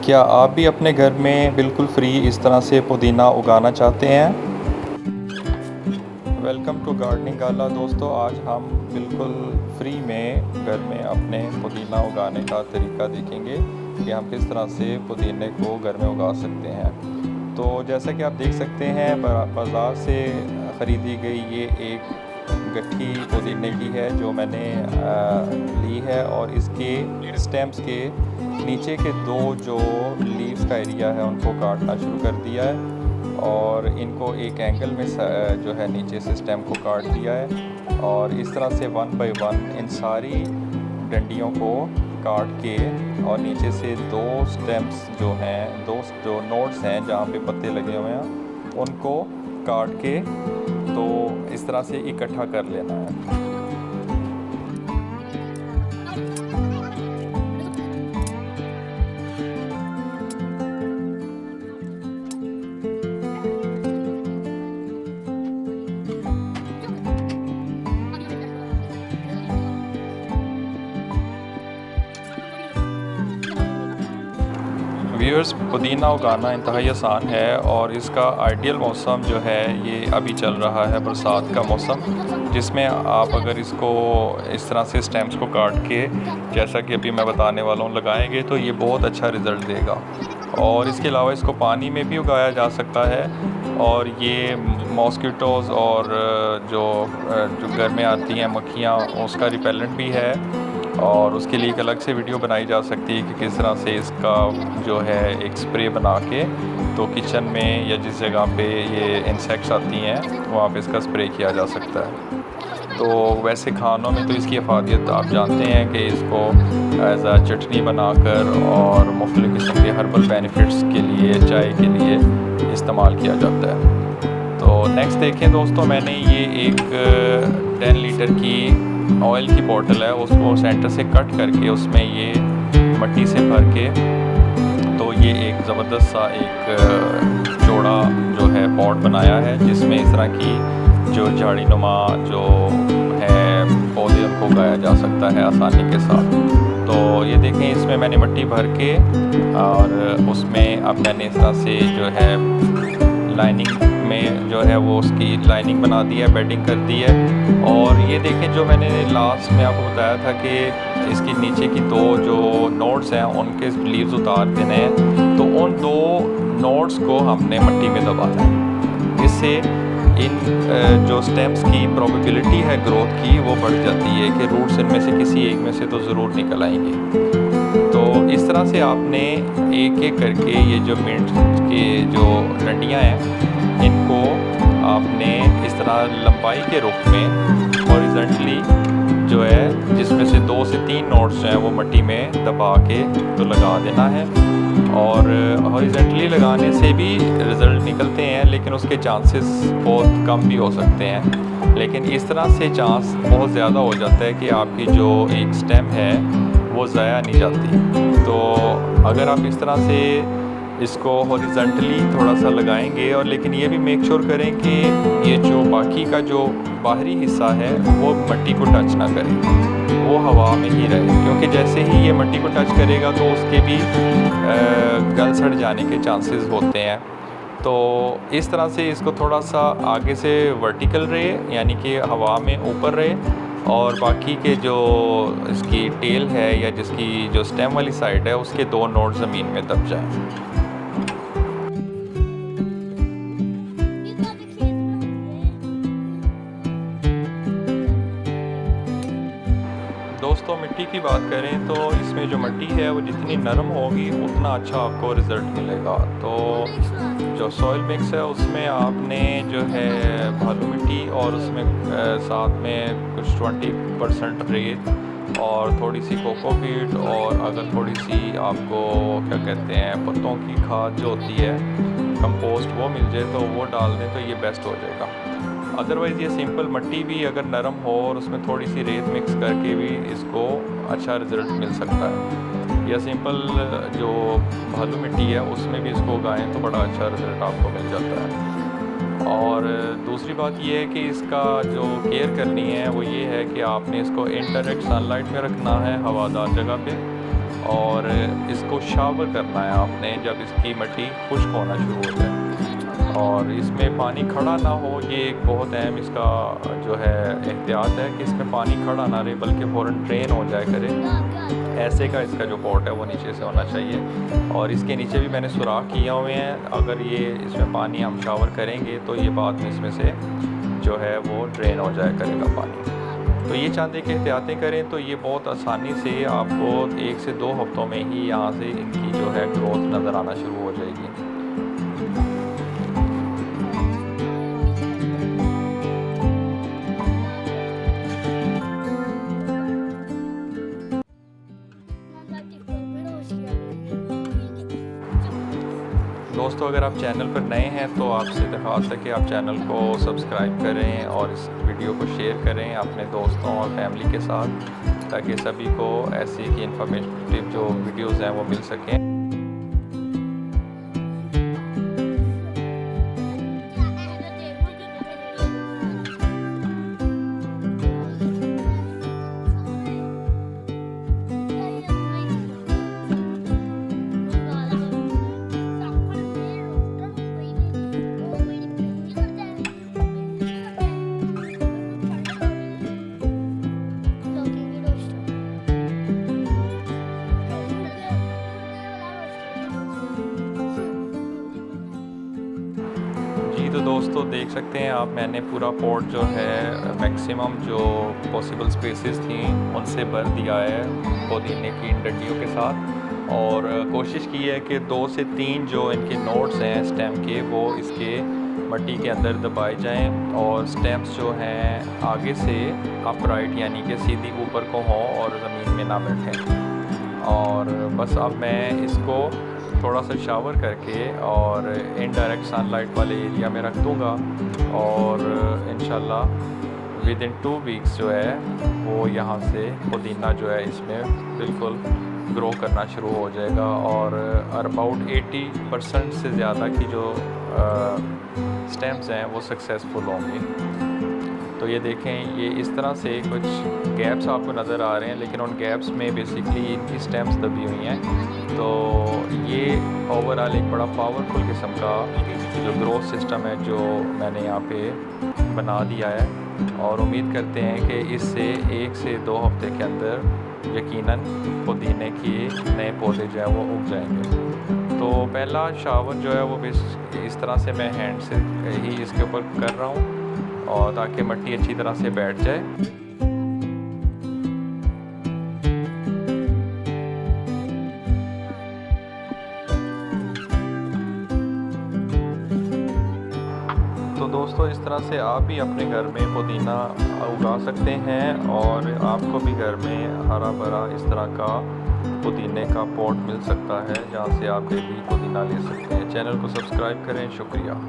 क्या आप भी अपने घर में बिल्कुल फ्री इस तरह से पुदीना उगाना चाहते हैं? वेलकम टू गार्डनिंग गाला दोस्तों, आज हम बिल्कुल फ्री में घर में अपने पुदीना उगाने का तरीका देखेंगे कि हम किस तरह से पुदीने को घर में उगा सकते हैं। तो जैसा कि आप देख सकते हैं, बाज़ार से ख़रीदी गई ये एक गट्ठी पुदीने की है जो मैंने ली है, और इसके स्टेम्स के नीचे के दो जो लीव्स का एरिया है उनको काटना शुरू कर दिया है, और इनको एक एंगल में जो है नीचे से स्टेम को काट दिया है। और इस तरह से वन बाय वन इन सारी डंडियों को काट के और नीचे से दो स्टेम्स जो हैं, दो जो नोड्स हैं जहाँ पे पत्ते लगे हुए हैं, उनको काट के तो इस तरह से इकट्ठा कर लेना है। व्यूअर्स, पुदीना उगाना इंतहाई आसान है और इसका आइडियल मौसम जो है ये अभी चल रहा है, बरसात का मौसम, जिसमें आप अगर इसको इस तरह से स्टेम्स को काट के, जैसा कि अभी मैं बताने वाला हूँ, लगाएंगे तो ये बहुत अच्छा रिज़ल्ट देगा। और इसके अलावा इसको पानी में भी उगाया जा सकता है, और ये मॉस्किटोज़ और जो घर में आती हैं मक्खियाँ, उसका रिपेलेंट भी है। और उसके लिए एक अलग से वीडियो बनाई जा सकती है कि किस तरह से इसका जो है एक स्प्रे बना के तो किचन में या जिस जगह पे ये इंसेक्ट्स आती हैं वहाँ पे इसका स्प्रे किया जा सकता है। तो वैसे खानों में तो इसकी अफादियत आप जानते हैं कि इसको एज आ चटनी बनाकर और मुख्तलिफ़ किस्म के हर्बल बेनिफिट्स के लिए, चाय के लिए इस्तेमाल किया जाता है। तो नेक्स्ट देखें दोस्तों, मैंने ये एक 10 लीटर की ऑयल की बोतल है, उसको सेंटर से कट करके उसमें ये मिट्टी से भर के तो ये एक ज़बरदस्त सा एक चौड़ा जो है पॉट बनाया है, जिसमें इस तरह की जो झाड़ी नुमा जो है पौधे उनको उगाया जा सकता है आसानी के साथ। तो ये देखें, इसमें मैंने मिट्टी भर के और उसमें अब मैंने इस तरह से जो है लाइनिंग में जो है वो उसकी लाइनिंग बना दी है, बेडिंग कर दी है। और ये देखें, जो मैंने लास्ट में आपको बताया था कि इसकी नीचे की दो जो नोड्स हैं उनके लीव्स उतार देने हैं, तो उन दो नोड्स को हमने मिट्टी में दबाना है। इससे इन जो स्टेम्स की प्रोबेबिलिटी है ग्रोथ की वो बढ़ जाती है कि रूट्स इनमें से किसी एक में से तो ज़रूर निकल आएंगे। तो इस तरह से आपने एक एक करके ये जो मिंट के जो डंडियाँ हैं इनको आपने इस तरह लंबाई के रुख में हॉरिजॉन्टली जो है, जिसमें से 2 से 3 नोड्स जो हैं वो मिट्टी में दबा के तो लगा देना है। और हॉरिजॉन्टली लगाने से भी रिज़ल्ट निकलते हैं, लेकिन उसके चांसेस बहुत कम भी हो सकते हैं। लेकिन इस तरह से चांस बहुत ज़्यादा हो जाता है कि आपकी जो एक स्टेम है वो ज़ाया नहीं जाती। तो अगर आप इस तरह से इसको हॉरिजॉन्टली थोड़ा सा लगाएंगे, और लेकिन ये भी मेक श्योर करें कि ये जो बाकी का जो बाहरी हिस्सा है वो मिट्टी को टच ना करे, वो हवा में ही रहे, क्योंकि जैसे ही ये मिट्टी को टच करेगा तो उसके भी गल सड़ जाने के चांसेस होते हैं। तो इस तरह से इसको थोड़ा सा आगे से वर्टिकल रहे, यानी कि हवा में ऊपर रहे, और बाकी के जो इसकी टेल है या जिसकी जो स्टेम वाली साइड है उसके 2 नोड ज़मीन में दब जाएं। दोस्तों, मिट्टी की बात करें तो इसमें जो मिट्टी है वो जितनी नरम होगी उतना अच्छा आपको रिज़ल्ट मिलेगा। तो जो सॉइल मिक्स है उसमें आपने जो है बालू मिट्टी और उसमें साथ में कुछ 20% रेत और थोड़ी सी कोकोपीट, और अगर थोड़ी सी आपको क्या कहते हैं पत्तों की खाद जो होती है कंपोस्ट वो मिल जाए तो वो डाल दें तो ये बेस्ट हो जाएगा। अदरवाइज़ ये सिंपल मिट्टी भी अगर नरम हो और उसमें थोड़ी सी रेत मिक्स करके भी इसको अच्छा रिज़ल्ट मिल सकता है, या सिंपल जो बालू मिट्टी है उसमें भी इसको उगाएं तो बड़ा अच्छा रिज़ल्ट आपको मिल जाता है। और दूसरी बात ये है कि इसका जो केयर करनी है वो ये है कि आपने इसको इनडायरेक्ट सनलाइट में रखना है, हवादार जगह पे, और इसको शावर करना है आपने जब इसकी मिट्टी खुश्क होना शुरू हो जाए, और इसमें पानी खड़ा ना हो। ये एक बहुत अहम इसका जो है एहतियात है कि इसमें पानी खड़ा ना रहे बल्कि फ़ौरन ड्रेन हो जाए करे। ऐसे का इसका जो पॉट है वो नीचे से होना चाहिए, और इसके नीचे भी मैंने सुराख किए हुए हैं। अगर ये इसमें पानी हम शावर करेंगे तो ये बाद में इसमें से जो है वो ड्रेन हो जाया करेगा पानी। तो ये चाहते कि एहतियातें करें तो ये बहुत आसानी से आपको 1 से 2 हफ्तों में ही यहाँ से इनकी जो है ग्रोथ नज़र आना शुरू हो जाएगी। दोस्तों, अगर आप चैनल पर नए हैं तो आपसे दरख्वास्त है कि आप चैनल को सब्सक्राइब करें और इस वीडियो को शेयर करें अपने दोस्तों और फैमिली के साथ, ताकि सभी को ऐसी की इन्फॉर्मेटिव जो वीडियोज़ हैं वो मिल सकें। तो दोस्तों देख सकते हैं आप, मैंने पूरा पॉट जो है मैक्सिमम जो पॉसिबल स्पेसेस थी उनसे भर दिया है पुदीने की डंडियों के साथ, और कोशिश की है कि 2 से 3 जो इनके नोड्स हैं स्टेम के वो इसके मिट्टी के अंदर दबाए जाएं, और स्टेम्स जो हैं आगे से अपराइट यानी कि सीधी ऊपर को हों और ज़मीन में ना बैठें। और बस अब मैं इसको थोड़ा सा शावर करके और इनडायरेक्ट सनलाइट वाले एरिया में रख दूँगा, और इंशाल्लाह विद इन 2 वीक्स जो है वो यहाँ से पुदीना जो है इसमें बिल्कुल ग्रो करना शुरू हो जाएगा, और अबाउट 80% से ज़्यादा की जो स्टेम्स हैं वो सक्सेसफुल होंगे। तो ये देखें, ये इस तरह से कुछ गैप्स आपको नज़र आ रहे हैं, लेकिन उन गैप्स में बेसिकली इनकी स्टेम्स दबी हुई हैं। तो ये ओवरऑल एक बड़ा पावरफुल किस्म का जो ग्रोथ सिस्टम है जो मैंने यहाँ पे बना दिया है, और उम्मीद करते हैं कि इससे 1 से 2 हफ्ते के अंदर यकीनन पुदीने के नए पौधे जो हैं वो उग जाएंगे। तो पहला शावर जो है वो इस तरह से मैं हैंड से ही इसके ऊपर कर रहा हूँ, और ताकि मिट्टी अच्छी तरह से बैठ जाए। तो दोस्तों, इस तरह से आप भी अपने घर में पुदीना उगा सकते हैं, और आपको भी घर में हरा भरा इस तरह का पुदीने का पॉट मिल सकता है जहाँ से आप डेली पुदीना ले सकते हैं। चैनल को सब्सक्राइब करें। शुक्रिया।